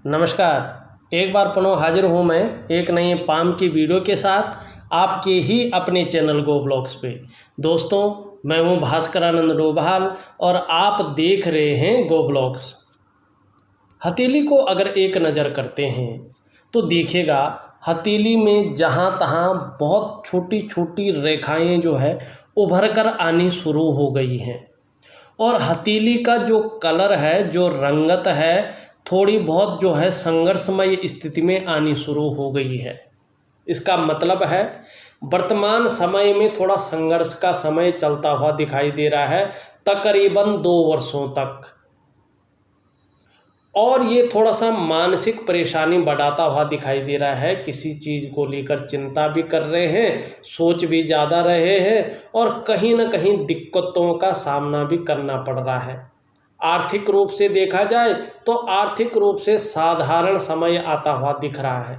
नमस्कार। एक बार पुनः हाजिर हूँ मैं एक नई पाम की वीडियो के साथ आपके ही अपने चैनल गो ब्लॉग्स पे। दोस्तों, मैं हूँ भास्करानंद डोभाल और आप देख रहे हैं गो ब्लॉग्स। हथेली को अगर एक नज़र करते हैं तो देखिएगा हथेली में जहाँ तहाँ बहुत छोटी छोटी रेखाएं जो है उभर कर आनी शुरू हो गई हैं और हथेली का जो कलर है, जो रंगत है, थोड़ी बहुत जो है संघर्षमय स्थिति में आनी शुरू हो गई है। इसका मतलब है वर्तमान समय में थोड़ा संघर्ष का समय चलता हुआ दिखाई दे रहा है, तकरीबन 2 वर्षों तक। और ये थोड़ा सा मानसिक परेशानी बढ़ाता हुआ दिखाई दे रहा है। किसी चीज़ को लेकर चिंता भी कर रहे हैं, सोच भी ज़्यादा रहे हैं और कहीं ना कहीं दिक्कतों का सामना भी करना पड़ रहा है। आर्थिक रूप से देखा जाए तो आर्थिक रूप से साधारण समय आता हुआ दिख रहा है।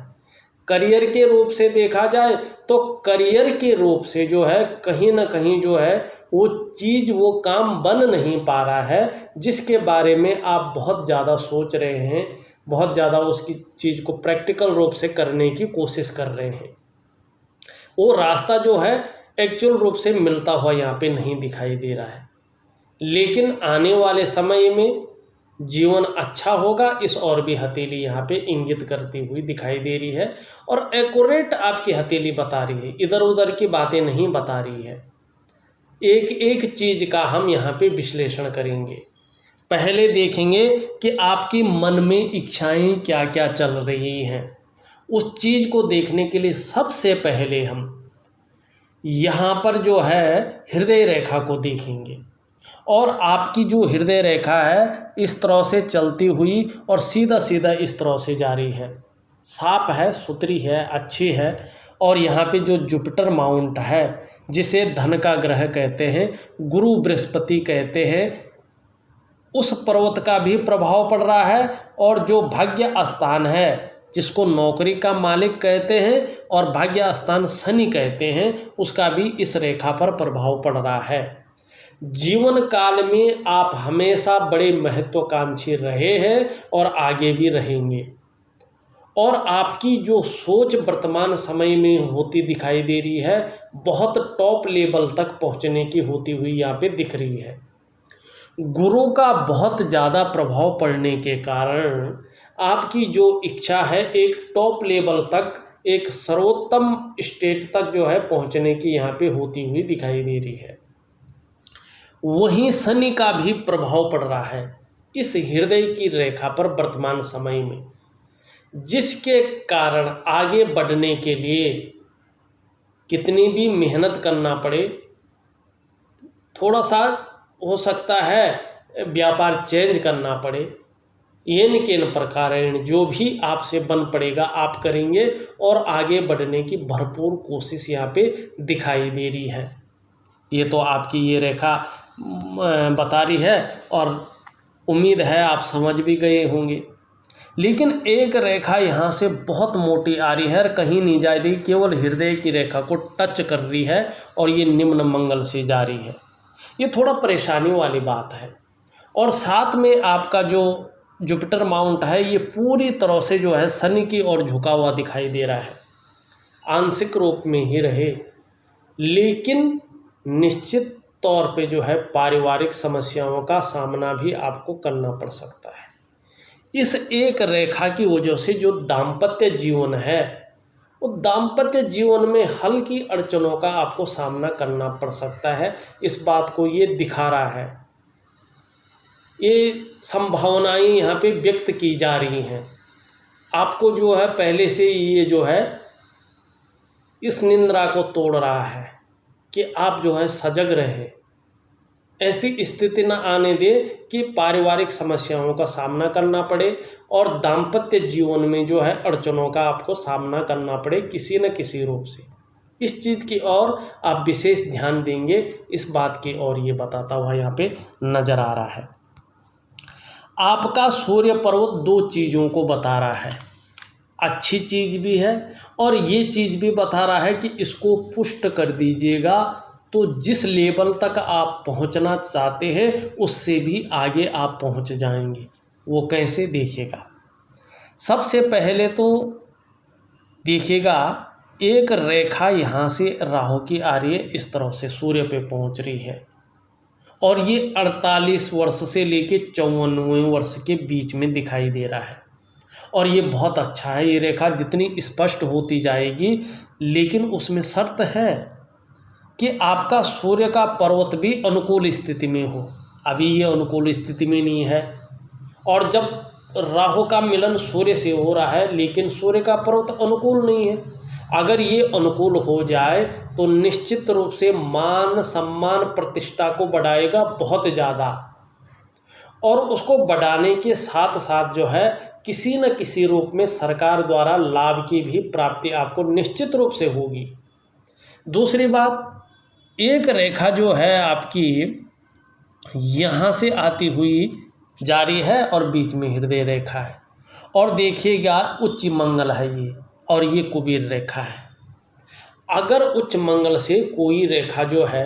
करियर के रूप से देखा जाए तो करियर के रूप से जो है कहीं ना कहीं जो है वो चीज़, वो काम बन नहीं पा रहा है जिसके बारे में आप बहुत ज़्यादा सोच रहे हैं, बहुत ज़्यादा उसकी चीज़ को प्रैक्टिकल रूप से करने की कोशिश कर रहे हैं। वो रास्ता जो है एक्चुअल रूप से मिलता हुआ यहाँ पे नहीं दिखाई दे रहा है, लेकिन आने वाले समय में जीवन अच्छा होगा, इस और भी हथेली यहाँ पे इंगित करती हुई दिखाई दे रही है और एक्यूरेट आपकी हथेली बता रही है, इधर उधर की बातें नहीं बता रही है। एक एक चीज़ का हम यहाँ पे विश्लेषण करेंगे। पहले देखेंगे कि आपकी मन में इच्छाएं क्या क्या चल रही हैं। उस चीज़ को देखने के लिए सबसे पहले हम यहाँ पर जो है हृदय रेखा को देखेंगे और आपकी जो हृदय रेखा है इस तरह से चलती हुई और सीधा सीधा इस तरह से जा रही है, साफ है, सुथरी है, अच्छी है। और यहाँ पे जो जुपिटर माउंट है, जिसे धन का ग्रह कहते हैं, गुरु बृहस्पति कहते हैं, उस पर्वत का भी प्रभाव पड़ रहा है। और जो भाग्य स्थान है, जिसको नौकरी का मालिक कहते हैं और भाग्य स्थान शनि कहते हैं, उसका भी इस रेखा पर प्रभाव पड़ रहा है। जीवन काल में आप हमेशा बड़े महत्वाकांक्षी रहे हैं और आगे भी रहेंगे। और आपकी जो सोच वर्तमान समय में होती दिखाई दे रही है, बहुत टॉप लेवल तक पहुंचने की होती हुई यहाँ पे दिख रही है। गुरु का बहुत ज़्यादा प्रभाव पड़ने के कारण आपकी जो इच्छा है एक टॉप लेवल तक, एक सर्वोत्तम स्टेट तक जो है पहुंचने की यहाँ पे होती हुई दिखाई दे रही है। वहीं शनि का भी प्रभाव पड़ रहा है इस हृदय की रेखा पर वर्तमान समय में, जिसके कारण आगे बढ़ने के लिए कितनी भी मेहनत करना पड़े, थोड़ा सा हो सकता है व्यापार चेंज करना पड़े, येन केन प्रकारेण जो भी आपसे बन पड़ेगा आप करेंगे और आगे बढ़ने की भरपूर कोशिश यहाँ पे दिखाई दे रही है। ये तो आपकी ये रेखा बता रही है और उम्मीद है आप समझ भी गए होंगे। लेकिन एक रेखा यहाँ से बहुत मोटी आ रही है और कहीं नहीं जा रही, केवल हृदय की रेखा को टच कर रही है और ये निम्न मंगल से जा रही है। ये थोड़ा परेशानी वाली बात है। और साथ में आपका जो जुपिटर माउंट है ये पूरी तरह से जो है शनि की ओर झुका हुआ दिखाई दे रहा है। आंशिक रूप में ही रहे, लेकिन निश्चित तौर पे जो है पारिवारिक समस्याओं का सामना भी आपको करना पड़ सकता है। इस एक रेखा की वजह से जो दाम्पत्य जीवन है, वो दाम्पत्य जीवन में हल्की अड़चनों का आपको सामना करना पड़ सकता है। इस बात को ये दिखा रहा है, ये संभावनाएं यहाँ पे व्यक्त की जा रही हैं। आपको जो है पहले से ये जो है इस निंद्रा को तोड़ रहा है कि आप जो है सजग रहे, ऐसी स्थिति न आने दे कि पारिवारिक समस्याओं का सामना करना पड़े और दाम्पत्य जीवन में जो है अड़चनों का आपको सामना करना पड़े किसी न किसी रूप से। इस चीज़ की ओर आप विशेष ध्यान देंगे, इस बात की ओर ये बताता हुआ यहाँ पे नज़र आ रहा है। आपका सूर्य पर्वत 2 चीज़ों को बता रहा है, अच्छी चीज़ भी है और ये चीज़ भी बता रहा है कि इसको पुष्ट कर दीजिएगा तो जिस लेवल तक आप पहुंचना चाहते हैं उससे भी आगे आप पहुंच जाएंगे। वो कैसे, देखिएगा। सबसे पहले तो देखिएगा, एक रेखा यहाँ से राहु की आ रही है, इस तरह से सूर्य पे पहुँच रही है, और ये 48 वर्ष से लेके 54वें वर्ष के बीच में दिखाई दे रहा है। और ये बहुत अच्छा है, ये रेखा जितनी स्पष्ट होती जाएगी, लेकिन उसमें शर्त है कि आपका सूर्य का पर्वत भी अनुकूल स्थिति में हो। अभी ये अनुकूल स्थिति में नहीं है, और जब राहु का मिलन सूर्य से हो रहा है, लेकिन सूर्य का पर्वत अनुकूल नहीं है। अगर ये अनुकूल हो जाए तो निश्चित रूप से मान सम्मान प्रतिष्ठा को बढ़ाएगा बहुत ज़्यादा, और उसको बढ़ाने के साथ साथ जो है किसी न किसी रूप में सरकार द्वारा लाभ की भी प्राप्ति आपको निश्चित रूप से होगी। दूसरी बात, एक रेखा जो है आपकी यहाँ से आती हुई जारी है और बीच में हृदय रेखा है, और देखिएगा उच्च मंगल है ये, और ये कुबेर रेखा है। अगर उच्च मंगल से कोई रेखा जो है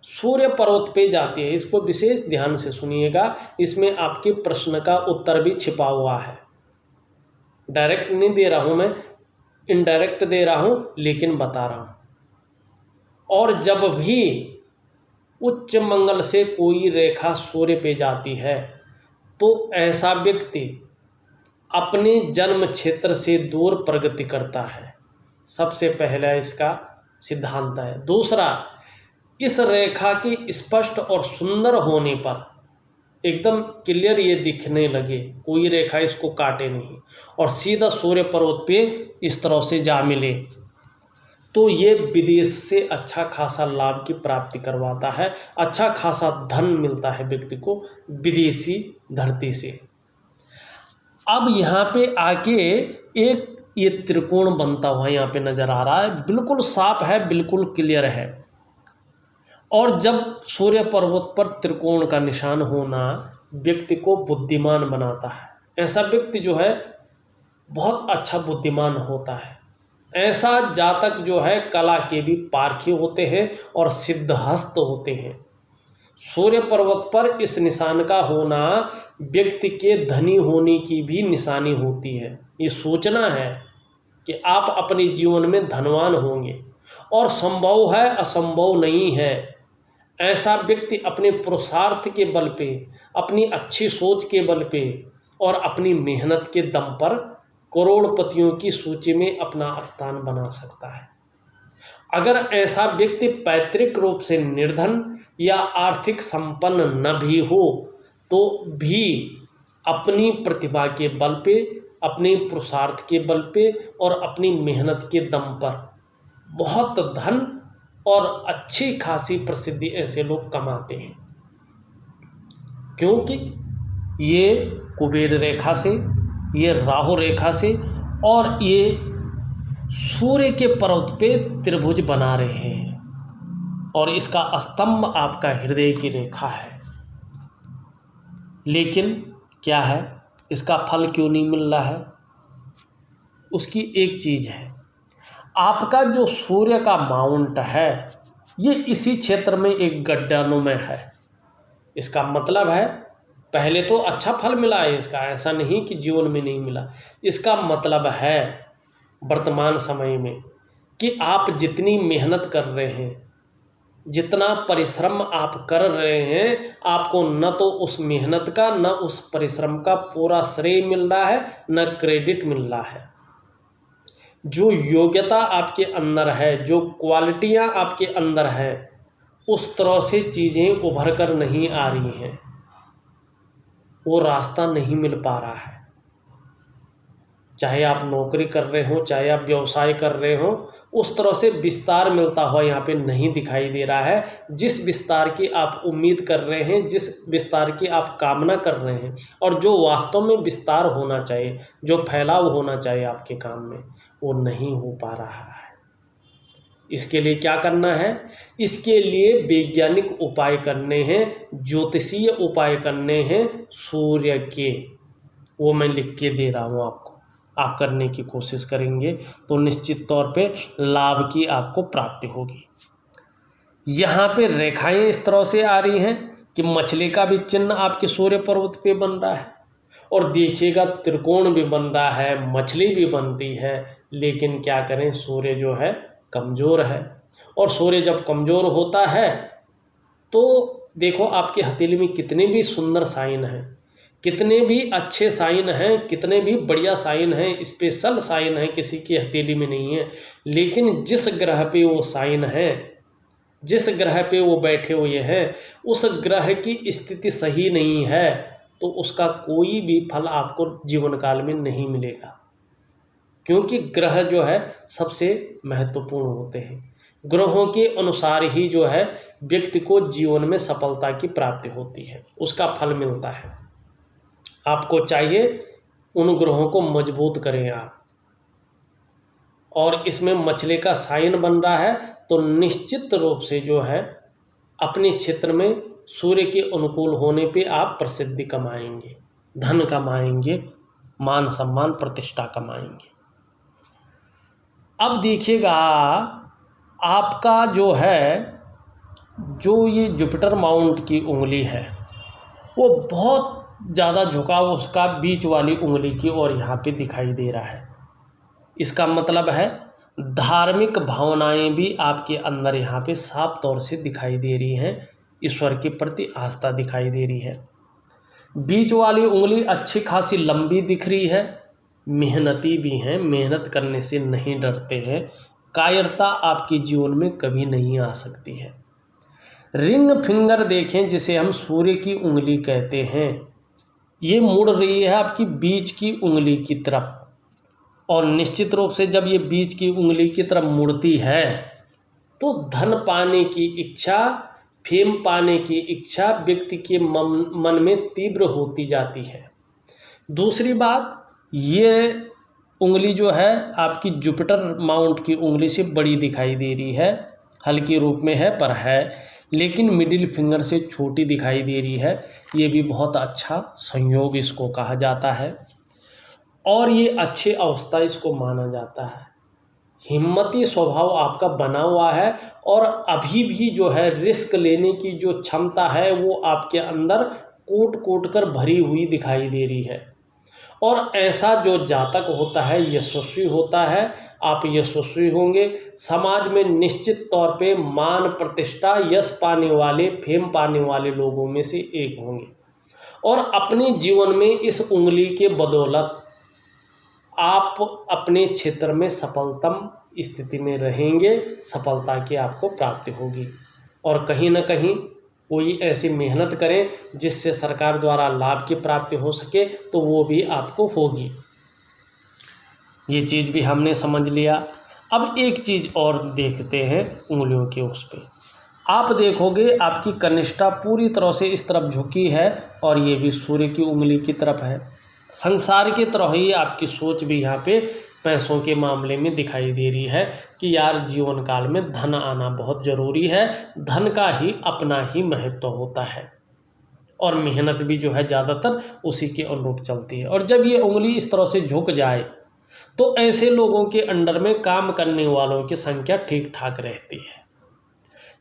सूर्य पर्वत पे जाती है, इसको विशेष ध्यान से सुनिएगा, इसमें आपके प्रश्न का उत्तर भी छिपा हुआ है। डायरेक्ट नहीं दे रहा हूँ मैं, इनडायरेक्ट दे रहा हूँ, लेकिन बता रहा हूँ। और जब भी उच्च मंगल से कोई रेखा सूर्य पे जाती है तो ऐसा व्यक्ति अपने जन्म क्षेत्र से दूर प्रगति करता है। सबसे पहला इसका सिद्धांत है। दूसरा, इस रेखा के स्पष्ट और सुंदर होने पर एकदम क्लियर ये दिखने लगे, कोई रेखा इसको काटे नहीं, और सीधा सूर्य पर्वत पे इस तरह से जा मिले, तो ये विदेश से अच्छा खासा लाभ की प्राप्ति करवाता है, अच्छा खासा धन मिलता है व्यक्ति को विदेशी धरती से। अब यहाँ पे आके एक ये त्रिकोण बनता हुआ यहाँ पे नज़र आ रहा है, बिल्कुल साफ है, बिल्कुल क्लियर है। और जब सूर्य पर्वत पर त्रिकोण का निशान होना व्यक्ति को बुद्धिमान बनाता है। ऐसा व्यक्ति जो है बहुत अच्छा बुद्धिमान होता है। ऐसा जातक जो है कला के भी पारखी होते हैं और सिद्धहस्त होते हैं। सूर्य पर्वत पर इस निशान का होना व्यक्ति के धनी होने की भी निशानी होती है। ये सोचना है कि आप अपने जीवन में धनवान होंगे, और संभव है, असंभव नहीं है। ऐसा व्यक्ति अपने पुरुषार्थ के बल पे, अपनी अच्छी सोच के बल पे और अपनी मेहनत के दम पर करोड़पतियों की सूची में अपना स्थान बना सकता है। अगर ऐसा व्यक्ति पैतृक रूप से निर्धन या आर्थिक संपन्न न भी हो तो भी अपनी प्रतिभा के बल पे, अपने पुरुषार्थ के बल पे और अपनी मेहनत के दम पर बहुत धन और अच्छी खासी प्रसिद्धि ऐसे लोग कमाते हैं, क्योंकि ये कुबेर रेखा से, ये राहु रेखा से और ये सूर्य के पर्वत पे त्रिभुज बना रहे हैं, और इसका स्तंभ आपका हृदय की रेखा है। लेकिन क्या है, इसका फल क्यों नहीं मिल रहा है? उसकी एक चीज़ है, आपका जो सूर्य का माउंट है ये इसी क्षेत्र में एक गड्ढानुमा है। इसका मतलब है पहले तो अच्छा फल मिला है इसका, ऐसा नहीं कि जीवन में नहीं मिला। इसका मतलब है वर्तमान समय में कि आप जितनी मेहनत कर रहे हैं, जितना परिश्रम आप कर रहे हैं, आपको न तो उस मेहनत का, न उस परिश्रम का पूरा श्रेय मिल रहा है, न क्रेडिट मिल रहा है। जो योग्यता आपके अंदर है, जो क्वालिटियां आपके अंदर है, उस तरह से चीज़ें उभर कर नहीं आ रही हैं, वो रास्ता नहीं मिल पा रहा है। चाहे आप नौकरी कर रहे हो, चाहे आप व्यवसाय कर रहे हो, उस तरह से विस्तार मिलता हुआ यहाँ पे नहीं दिखाई दे रहा है। जिस विस्तार की आप उम्मीद कर रहे हैं, जिस विस्तार की आप कामना कर रहे हैं, और जो वास्तव में विस्तार होना चाहिए, जो फैलाव होना चाहिए आपके काम में, वो नहीं हो पा रहा है। इसके लिए क्या करना है? इसके लिए वैज्ञानिक उपाय करने हैं, ज्योतिषीय उपाय करने हैं सूर्य के। वो मैं लिख के दे रहा हूँ आपको, आप करने की कोशिश करेंगे तो निश्चित तौर पे लाभ की आपको प्राप्ति होगी। यहाँ पे रेखाएं इस तरह से आ रही हैं कि मछली का भी चिन्ह आपके सूर्य पर्वत पे बन रहा है, और देखिएगा त्रिकोण भी बन रहा है, मछली भी बन रही है, लेकिन क्या करें, सूर्य जो है कमज़ोर है। और सूर्य जब कमज़ोर होता है तो देखो आपकी हथेली में कितने भी सुंदर साइन हैं, कितने भी अच्छे साइन हैं, कितने भी बढ़िया साइन हैं, स्पेशल साइन हैं, किसी की हथेली में नहीं है, लेकिन जिस ग्रह पे वो साइन है, जिस ग्रह पे वो बैठे हुए हैं, उस ग्रह की स्थिति सही नहीं है तो उसका कोई भी फल आपको जीवन काल में नहीं मिलेगा। क्योंकि ग्रह जो है सबसे महत्वपूर्ण होते हैं। ग्रहों के अनुसार ही जो है व्यक्ति को जीवन में सफलता की प्राप्ति होती है, उसका फल मिलता है। आपको चाहिए उन ग्रहों को मजबूत करें आप। और इसमें मछली का साइन बन रहा है तो निश्चित रूप से जो है अपने क्षेत्र में सूर्य के अनुकूल होने पे आप प्रसिद्धि कमाएंगे, धन कमाएंगे, मान सम्मान प्रतिष्ठा कमाएंगे। अब देखिएगा आपका जो है, जो ये जुपिटर माउंट की उंगली है वो बहुत ज़्यादा झुकाव उसका बीच वाली उंगली की ओर यहाँ पे दिखाई दे रहा है। इसका मतलब है धार्मिक भावनाएं भी आपके अंदर यहाँ पे साफ तौर से दिखाई दे रही हैं, ईश्वर के प्रति आस्था दिखाई दे रही है। बीच वाली उंगली अच्छी खासी लंबी दिख रही है, मेहनती भी हैं, मेहनत करने से नहीं डरते हैं, कायरता आपके जीवन में कभी नहीं आ सकती है। रिंग फिंगर देखें जिसे हम सूर्य की उंगली कहते हैं, ये मुड़ रही है आपकी बीच की उंगली की तरफ। और निश्चित रूप से जब ये बीच की उंगली की तरफ मुड़ती है तो धन पाने की इच्छा, फेम पाने की इच्छा व्यक्ति के मन में तीव्र होती जाती है। दूसरी बात, ये उंगली जो है आपकी जुपिटर माउंट की उंगली से बड़ी दिखाई दे रही है, हल्के रूप में है पर है, लेकिन मिडिल फिंगर से छोटी दिखाई दे रही है। ये भी बहुत अच्छा संयोग इसको कहा जाता है और ये अच्छी अवस्था इसको माना जाता है। हिम्मती स्वभाव आपका बना हुआ है और अभी भी जो है रिस्क लेने की जो क्षमता है वो आपके अंदर कोट कोट कर भरी हुई दिखाई दे रही है। और ऐसा जो जातक होता है यशस्वी होता है, आप यशस्वी होंगे, समाज में निश्चित तौर पे मान प्रतिष्ठा यश पाने वाले, फेम पाने वाले लोगों में से एक होंगे। और अपने जीवन में इस उंगली के बदौलत आप अपने क्षेत्र में सफलतम स्थिति में रहेंगे, सफलता की आपको प्राप्ति होगी। और कहीं ना कहीं कोई ऐसी मेहनत करें जिससे सरकार द्वारा लाभ की प्राप्ति हो सके तो वो भी आपको होगी। ये चीज़ भी हमने समझ लिया। अब एक चीज़ और देखते हैं उंगलियों के उस पे। आप देखोगे आपकी कनिष्ठा पूरी तरह से इस तरफ झुकी है और ये भी सूर्य की उंगली की तरफ है। संसार की तरह ही आपकी सोच भी यहाँ पे पैसों के मामले में दिखाई दे रही है कि यार जीवन काल में धन आना बहुत ज़रूरी है, धन का ही अपना ही महत्व होता है और मेहनत भी जो है ज़्यादातर उसी के अनुरूप चलती है। और जब ये उंगली इस तरह से झुक जाए तो ऐसे लोगों के अंडर में काम करने वालों की संख्या ठीक ठाक रहती है।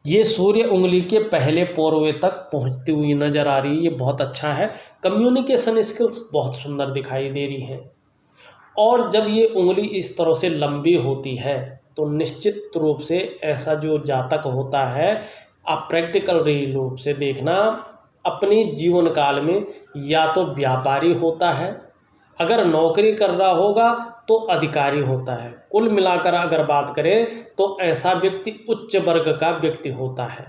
ये सूर्य उंगली के पहले पोरवे तक पहुंचती हुई नजर आ रही है, ये बहुत अच्छा है। कम्युनिकेशन स्किल्स बहुत सुंदर दिखाई दे रही हैं। और जब ये उंगली इस तरह से लंबी होती है तो निश्चित रूप से ऐसा जो जातक होता है, आप प्रैक्टिकल रूप से देखना, अपने जीवन काल में या तो व्यापारी होता है, अगर नौकरी कर रहा होगा तो अधिकारी होता है। कुल मिलाकर अगर बात करें तो ऐसा व्यक्ति उच्च वर्ग का व्यक्ति होता है।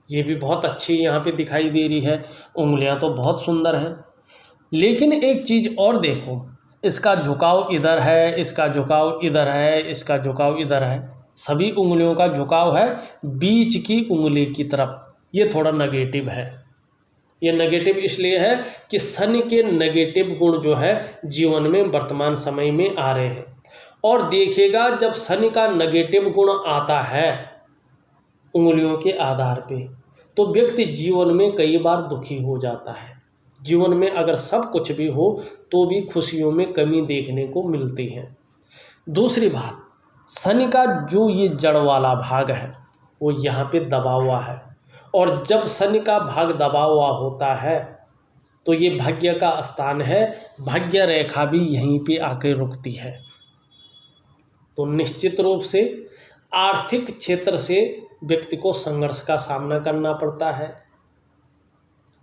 ये भी बहुत अच्छी यहाँ पे दिखाई दे रही है। उंगलियाँ तो बहुत सुंदर हैं, लेकिन एक चीज़ और देखो, इसका झुकाव इधर है, इसका झुकाव इधर है, इसका झुकाव इधर है। सभी उंगलियों का झुकाव है बीच की उंगली की तरफ। ये थोड़ा नेगेटिव है। ये नेगेटिव इसलिए है कि शनि के नेगेटिव गुण जो है जीवन में वर्तमान समय में आ रहे हैं। और देखिएगा जब शनि का नेगेटिव गुण आता है उंगलियों के आधार पे तो व्यक्ति जीवन में कई बार दुखी हो जाता है। जीवन में अगर सब कुछ भी हो तो भी खुशियों में कमी देखने को मिलती है। दूसरी बात, शनि का जो ये जड़ वाला भाग है वो यहाँ पे दबा हुआ है और जब शनि का भाग दबा हुआ होता है तो ये भाग्य का स्थान है, भाग्य रेखा भी यहीं पे आकर रुकती है। तो निश्चित रूप से आर्थिक क्षेत्र से व्यक्ति को संघर्ष का सामना करना पड़ता है,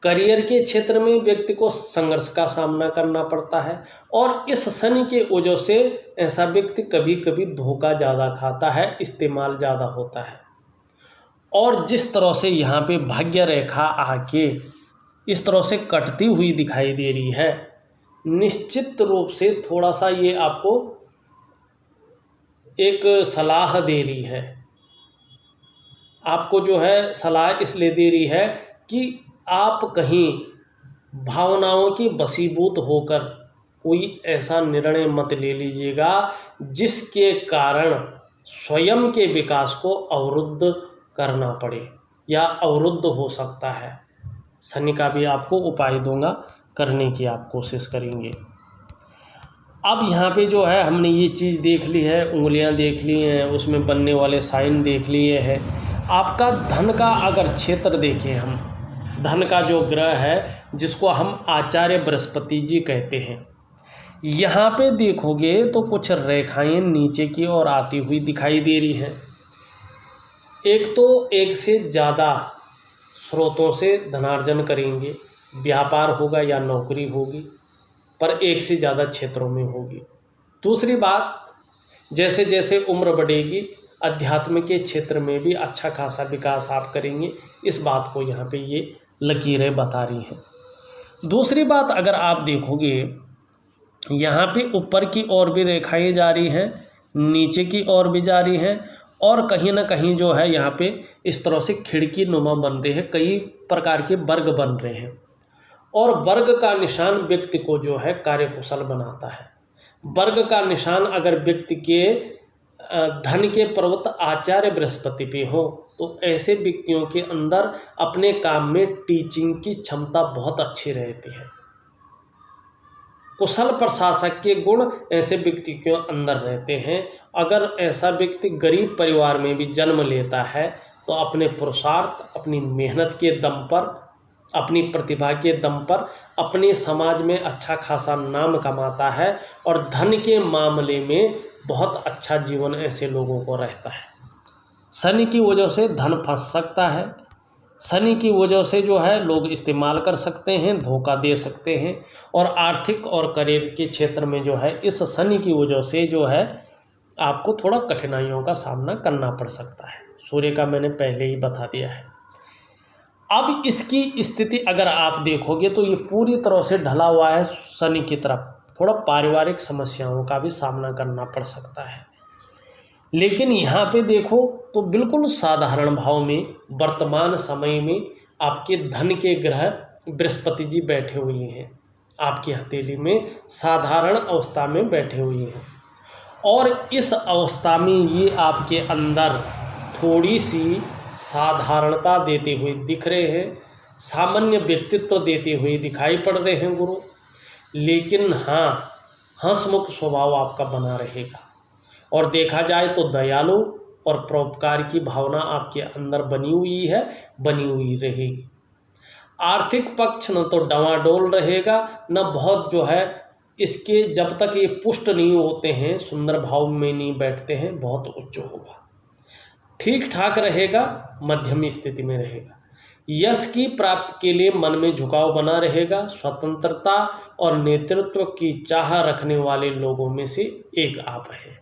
करियर के क्षेत्र में व्यक्ति को संघर्ष का सामना करना पड़ता है, और इस शनि के वजह से ऐसा व्यक्ति कभी कभी धोखा ज़्यादा खाता है, इस्तेमाल ज़्यादा होता है। और जिस तरह से यहाँ पे भाग्य रेखा आके इस तरह से कटती हुई दिखाई दे रही है, निश्चित रूप से थोड़ा सा ये आपको एक सलाह दे रही है। आपको जो है सलाह इसलिए दे रही है कि आप कहीं भावनाओं की वशीभूत होकर कोई ऐसा निर्णय मत ले लीजिएगा जिसके कारण स्वयं के विकास को अवरुद्ध करना पड़े या अवरुद्ध हो सकता है। शनि का भी आपको उपाय दूंगा, करने की आप कोशिश करेंगे। अब यहाँ पे जो है हमने ये चीज़ देख ली है, उंगलियाँ देख ली हैं, उसमें बनने वाले साइन देख लिए हैं। आपका धन का अगर क्षेत्र देखें हम, धन का जो ग्रह है जिसको हम आचार्य बृहस्पति जी कहते हैं, यहाँ पे देखोगे तो कुछ रेखाएं नीचे की ओर आती हुई दिखाई दे रही हैं। एक तो एक से ज़्यादा स्रोतों से धनार्जन करेंगे, व्यापार होगा या नौकरी होगी, पर एक से ज़्यादा क्षेत्रों में होगी। दूसरी बात, जैसे जैसे उम्र बढ़ेगी अध्यात्म के क्षेत्र में भी अच्छा खासा विकास आप करेंगे, इस बात को यहाँ पे ये लकीरें बता रही हैं। दूसरी बात, अगर आप देखोगे यहाँ पे ऊपर की ओर भी रेखाएं जा रही हैं, नीचे की ओर भी जा रही हैं, और कहीं ना कहीं जो है यहाँ पे इस तरह से खिड़की नुमा बन रहे हैं, कई प्रकार के वर्ग बन रहे हैं। और वर्ग का निशान व्यक्ति को जो है कार्यकुशल बनाता है। वर्ग का निशान अगर व्यक्ति के धन के पर्वत आचार्य बृहस्पति पे हो तो ऐसे व्यक्तियों के अंदर अपने काम में टीचिंग की क्षमता बहुत अच्छी रहती है। कुशल प्रशासक के गुण ऐसे व्यक्ति के अंदर रहते हैं। अगर ऐसा व्यक्ति गरीब परिवार में भी जन्म लेता है तो अपने पुरुषार्थ, अपनी मेहनत के दम पर, अपनी प्रतिभा के दम पर अपने समाज में अच्छा खासा नाम कमाता है, और धन के मामले में बहुत अच्छा जीवन ऐसे लोगों को रहता है। शनि की वजह से धन फंस सकता है, शनि की वजह से जो है लोग इस्तेमाल कर सकते हैं, धोखा दे सकते हैं, और आर्थिक और करियर के क्षेत्र में जो है इस शनि की वजह से जो है आपको थोड़ा कठिनाइयों का सामना करना पड़ सकता है। सूर्य का मैंने पहले ही बता दिया है। अब इसकी स्थिति अगर आप देखोगे तो ये पूरी तरह से ढला हुआ है शनि की तरफ। थोड़ा पारिवारिक समस्याओं का भी सामना करना पड़ सकता है, लेकिन यहाँ पे देखो तो बिल्कुल साधारण भाव में वर्तमान समय में आपके धन के ग्रह बृहस्पति जी बैठे हुए हैं, आपकी हथेली में साधारण अवस्था में बैठे हुए हैं, और इस अवस्था में ये आपके अंदर थोड़ी सी साधारणता देते हुए दिख रहे हैं, सामान्य व्यक्तित्व देते हुए दिखाई पड़ रहे हैं गुरु। लेकिन हाँ, हंसमुख स्वभाव आपका बना रहेगा, और देखा जाए तो दयालु और परोपकार की भावना आपके अंदर बनी हुई है, बनी हुई रहेगी। आर्थिक पक्ष न तो डवाडोल रहेगा, न बहुत जो है इसके जब तक ये पुष्ट नहीं होते हैं, सुंदर भाव में नहीं बैठते हैं, बहुत उच्च होगा। ठीक ठाक रहेगा, मध्यम स्थिति में रहेगा। यश की प्राप्ति के लिए मन में झुकाव बना रहेगा। स्वतंत्रता और नेतृत्व की चाह रखने वाले लोगों में से एक आप हैं।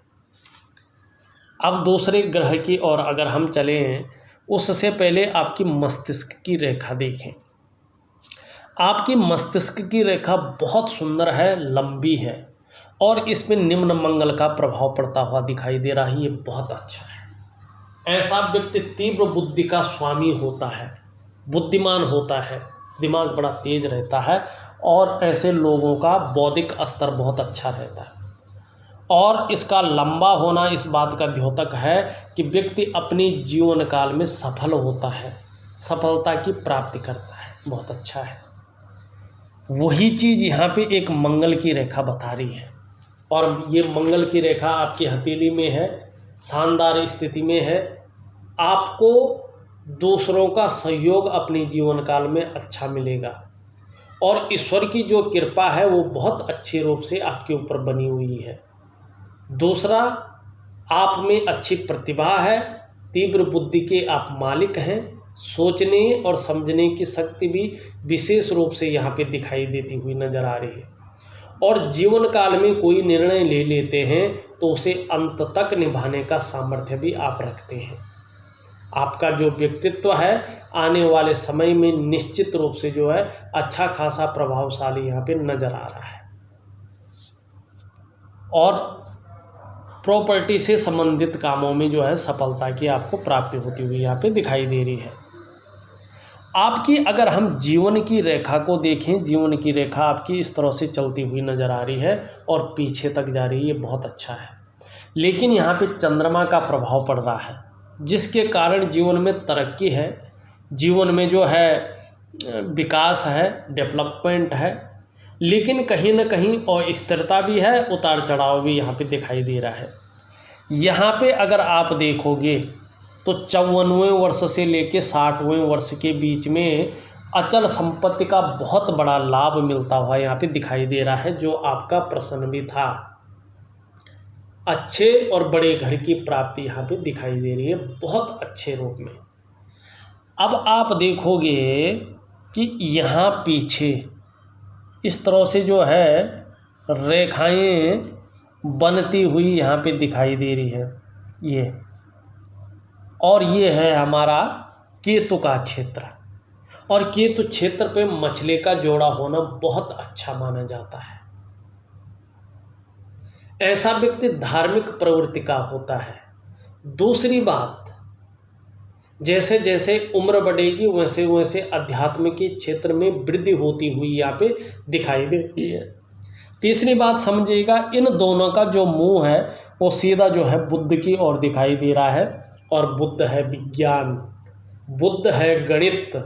अब दूसरे ग्रह की ओर अगर हम चले हैं, उससे पहले आपकी मस्तिष्क की रेखा देखें। आपकी मस्तिष्क की रेखा बहुत सुंदर है, लंबी है, और इसमें निम्न मंगल का प्रभाव पड़ता हुआ दिखाई दे रहा है। ये बहुत अच्छा है। ऐसा व्यक्ति तीव्र बुद्धि का स्वामी होता है, बुद्धिमान होता है, दिमाग बड़ा तेज रहता है, और ऐसे लोगों का बौद्धिक स्तर बहुत अच्छा रहता है। और इसका लंबा होना इस बात का द्योतक है कि व्यक्ति अपनी जीवन काल में सफल होता है, सफलता की प्राप्ति करता है। बहुत अच्छा है। वही चीज़ यहाँ पे एक मंगल की रेखा बता रही है, और ये मंगल की रेखा आपकी हथेली में है, शानदार स्थिति में है। आपको दूसरों का सहयोग अपने जीवन काल में अच्छा मिलेगा, और ईश्वर की जो कृपा है वो बहुत अच्छे रूप से आपके ऊपर बनी हुई है। दूसरा, आप में अच्छी प्रतिभा है, तीव्र बुद्धि के आप मालिक हैं, सोचने और समझने की शक्ति भी विशेष रूप से यहाँ पे दिखाई देती हुई नजर आ रही है। और जीवन काल में कोई निर्णय ले लेते हैं तो उसे अंत तक निभाने का सामर्थ्य भी आप रखते हैं। आपका जो व्यक्तित्व है आने वाले समय में निश्चित रूप से जो है अच्छा खासा प्रभावशाली यहाँ पे नजर आ रहा है। और प्रॉपर्टी से संबंधित कामों में जो है सफलता की आपको प्राप्ति होती हुई यहाँ पे दिखाई दे रही है। आपकी अगर हम जीवन की रेखा को देखें, जीवन की रेखा आपकी इस तरह से चलती हुई नज़र आ रही है और पीछे तक जा रही है, ये बहुत अच्छा है। लेकिन यहाँ पे चंद्रमा का प्रभाव पड़ रहा है जिसके कारण जीवन में तरक्की है, जीवन में जो है विकास है, डेवलपमेंट है, लेकिन कहीं ना कहीं अस्थिरता भी है, उतार चढ़ाव भी यहाँ पे दिखाई दे रहा है। यहाँ पे अगर आप देखोगे तो 54वें वर्ष से लेके 60वें वर्ष के बीच में अचल संपत्ति का बहुत बड़ा लाभ मिलता हुआ यहाँ पे दिखाई दे रहा है, जो आपका प्रश्न भी था। अच्छे और बड़े घर की प्राप्ति यहाँ पे दिखाई दे रही है बहुत अच्छे रूप में। अब आप देखोगे कि यहाँ पीछे इस तरह से जो है रेखाएं बनती हुई यहाँ पे दिखाई दे रही है ये, और ये है हमारा केतु का क्षेत्र। और केतु क्षेत्र पे मछली का जोड़ा होना बहुत अच्छा माना जाता है। ऐसा व्यक्ति धार्मिक प्रवृत्ति का होता है। दूसरी बात, जैसे जैसे उम्र बढ़ेगी वैसे वैसे अध्यात्म के क्षेत्र में वृद्धि होती हुई यहाँ पे दिखाई देती है। तीसरी बात समझिएगा, इन दोनों का जो मुंह है वो सीधा जो है बुद्ध की ओर दिखाई दे रहा है। और बुद्ध है विज्ञान, बुद्ध है गणित,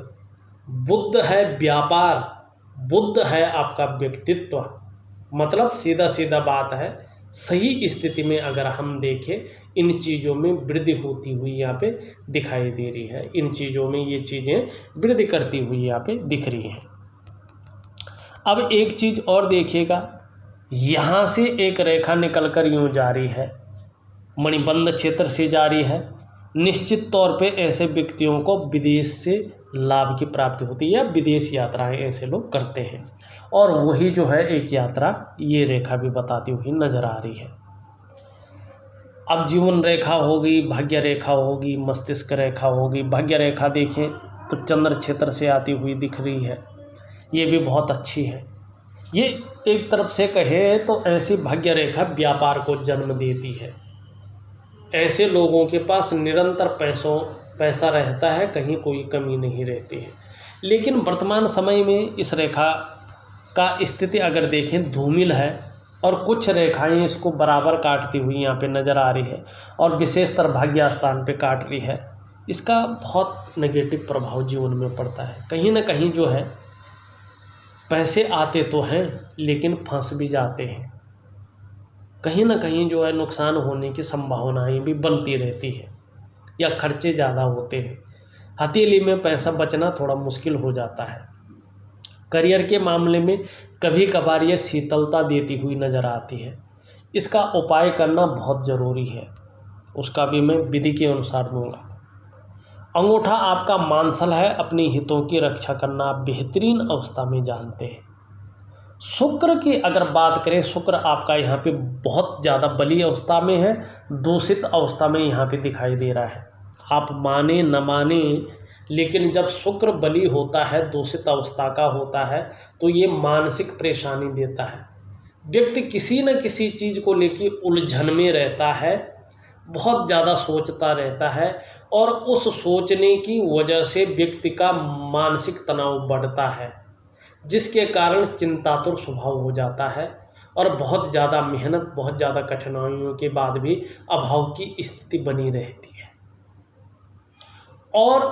बुद्ध है व्यापार, बुद्ध है आपका व्यक्तित्व। मतलब सीधा सीधा बात है, सही स्थिति में अगर हम देखें इन चीज़ों में वृद्धि होती हुई यहाँ पे दिखाई दे रही है। इन चीज़ों में ये चीज़ें वृद्धि करती हुई यहाँ पे दिख रही हैं। अब एक चीज़ और देखिएगा, यहाँ से एक रेखा निकलकर यूँ जा रही है, मणिबंध क्षेत्र से जा रही है। निश्चित तौर पे ऐसे व्यक्तियों को विदेश से लाभ की प्राप्ति होती है या विदेश यात्राएं ऐसे लोग करते हैं। और वही जो है एक यात्रा ये रेखा भी बताती हुई नजर आ रही है। अब जीवन रेखा होगी, भाग्य रेखा होगी, मस्तिष्क रेखा होगी। भाग्य रेखा देखें तो चंद्र क्षेत्र से आती हुई दिख रही है, ये भी बहुत अच्छी है। ये एक तरफ से कहे तो ऐसी भाग्य रेखा व्यापार को जन्म देती है। ऐसे लोगों के पास निरंतर पैसा रहता है, कहीं कोई कमी नहीं रहती है। लेकिन वर्तमान समय में इस रेखा का स्थिति अगर देखें धूमिल है और कुछ रेखाएं इसको बराबर काटती हुई यहाँ पे नज़र आ रही है और विशेषतर भाग्य स्थान पे काट रही है। इसका बहुत नेगेटिव प्रभाव जीवन में पड़ता है। कहीं ना कहीं जो है पैसे आते तो हैं लेकिन फंस भी जाते हैं। कहीं ना कहीं जो है नुकसान होने की संभावनाएं भी बनती रहती है या खर्चे ज़्यादा होते हैं। हथेली में पैसा बचना थोड़ा मुश्किल हो जाता है। करियर के मामले में कभी कभार ये शीतलता देती हुई नज़र आती है। इसका उपाय करना बहुत ज़रूरी है, उसका भी मैं विधि के अनुसार दूंगा। अंगूठा आपका मांसल है, अपने हितों की रक्षा करना आप बेहतरीन अवस्था में जानते हैं। शुक्र की अगर बात करें, शुक्र आपका यहाँ पे बहुत ज़्यादा बली अवस्था में है, दूषित अवस्था में यहाँ पे दिखाई दे रहा है। आप माने न माने, लेकिन जब शुक्र बली होता है, दूषित अवस्था का होता है, तो ये मानसिक परेशानी देता है। व्यक्ति किसी न किसी चीज़ को लेकर उलझन में रहता है, बहुत ज़्यादा सोचता रहता है और उस सोचने की वजह से व्यक्ति का मानसिक तनाव बढ़ता है, जिसके कारण चिंतातुर स्वभाव हो जाता है और बहुत ज़्यादा मेहनत, बहुत ज़्यादा कठिनाइयों के बाद भी अभाव की स्थिति बनी रहती है और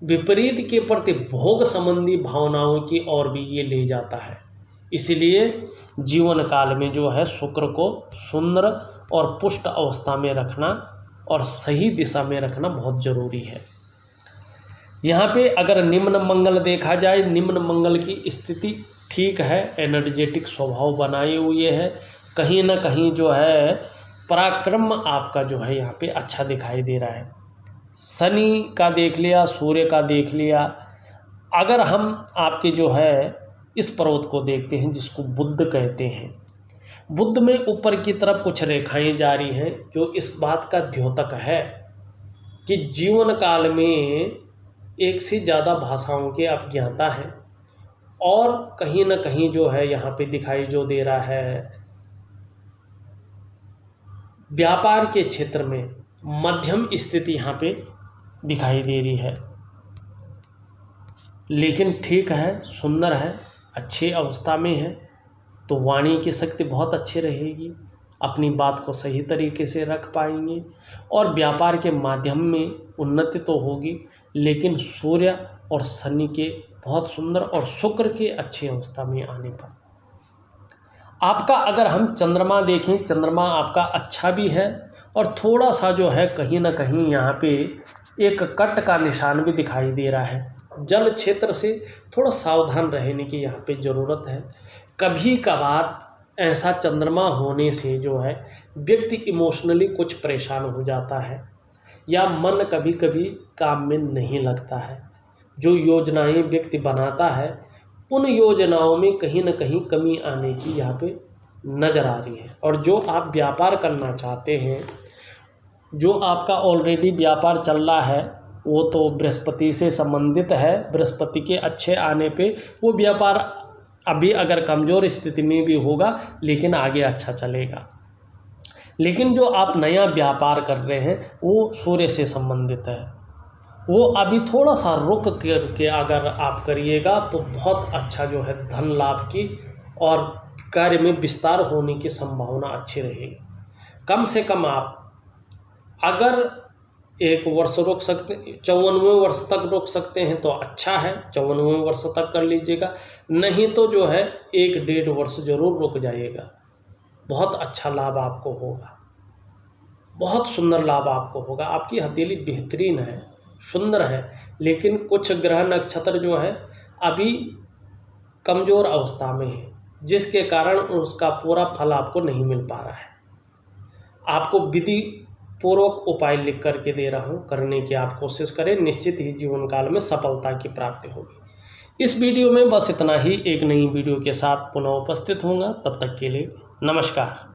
विपरीत के प्रति भोग संबंधी भावनाओं की ओर भी ये ले जाता है। इसलिए जीवन काल में जो है शुक्र को सुंदर और पुष्ट अवस्था में रखना और सही दिशा में रखना बहुत ज़रूरी है। यहाँ पे अगर निम्न मंगल देखा जाए, निम्न मंगल की स्थिति ठीक है, एनर्जेटिक स्वभाव बनाए हुए है, कहीं ना कहीं जो है पराक्रम आपका जो है यहाँ पे अच्छा दिखाई दे रहा है। शनि का देख लिया, सूर्य का देख लिया। अगर हम आपके जो है इस पर्वत को देखते हैं जिसको बुध कहते हैं, बुध में ऊपर की तरफ कुछ रेखाएं जारी हैं जो इस बात का द्योतक है कि जीवन काल में एक से ज़्यादा भाषाओं के आप ज्ञाता हैं, और कहीं ना कहीं जो है यहाँ पे दिखाई जो दे रहा है व्यापार के क्षेत्र में मध्यम स्थिति यहाँ पे दिखाई दे रही है। लेकिन ठीक है, सुंदर है, अच्छी अवस्था में है, तो वाणी की शक्ति बहुत अच्छी रहेगी, अपनी बात को सही तरीके से रख पाएंगे और व्यापार के माध्यम में उन्नति तो होगी। लेकिन सूर्य और शनि के बहुत सुंदर और शुक्र के अच्छी अवस्था में आने पर आपका, अगर हम चंद्रमा देखें, चंद्रमा आपका अच्छा भी है और थोड़ा सा जो है कहीं ना कहीं यहाँ पे एक कट का निशान भी दिखाई दे रहा है। जल क्षेत्र से थोड़ा सावधान रहने की यहाँ पे ज़रूरत है। कभी कभार ऐसा चंद्रमा होने से जो है व्यक्ति इमोशनली कुछ परेशान हो जाता है या मन कभी कभी काम में नहीं लगता है। जो योजनाएं व्यक्ति बनाता है उन योजनाओं में कहीं ना कहीं कमी आने की यहाँ पे नज़र आ रही है। और जो आप व्यापार करना चाहते हैं, जो आपका ऑलरेडी व्यापार चल रहा है, वो तो बृहस्पति से संबंधित है। बृहस्पति के अच्छे आने पे वो व्यापार अभी अगर कमज़ोर स्थिति में भी होगा लेकिन आगे अच्छा चलेगा। लेकिन जो आप नया व्यापार कर रहे हैं वो सूर्य से संबंधित है, वो अभी थोड़ा सा रुक करके अगर आप करिएगा तो बहुत अच्छा जो है धन लाभ की और कार्य में विस्तार होने की संभावना अच्छी रहेगी। कम से कम आप अगर 1 वर्ष रोक सकते, 54वें वर्ष तक रोक सकते हैं तो अच्छा है, 54वें वर्ष तक कर लीजिएगा। नहीं तो जो है 1-1.5 वर्ष जरूर रुक जाइएगा, बहुत अच्छा लाभ आपको होगा, बहुत सुंदर लाभ आपको होगा। आपकी हथेली बेहतरीन है, सुंदर है, लेकिन कुछ ग्रह नक्षत्र जो है अभी कमज़ोर अवस्था में है, जिसके कारण उसका पूरा फल आपको नहीं मिल पा रहा है। आपको विधि पूर्वक उपाय लिख करके दे रहा हूँ, करने की आप कोशिश करें, निश्चित ही जीवन काल में सफलता की प्राप्ति होगी। इस वीडियो में बस इतना ही। एक नई वीडियो के साथ पुनः उपस्थित होऊंगा, तब तक के लिए नमस्कार।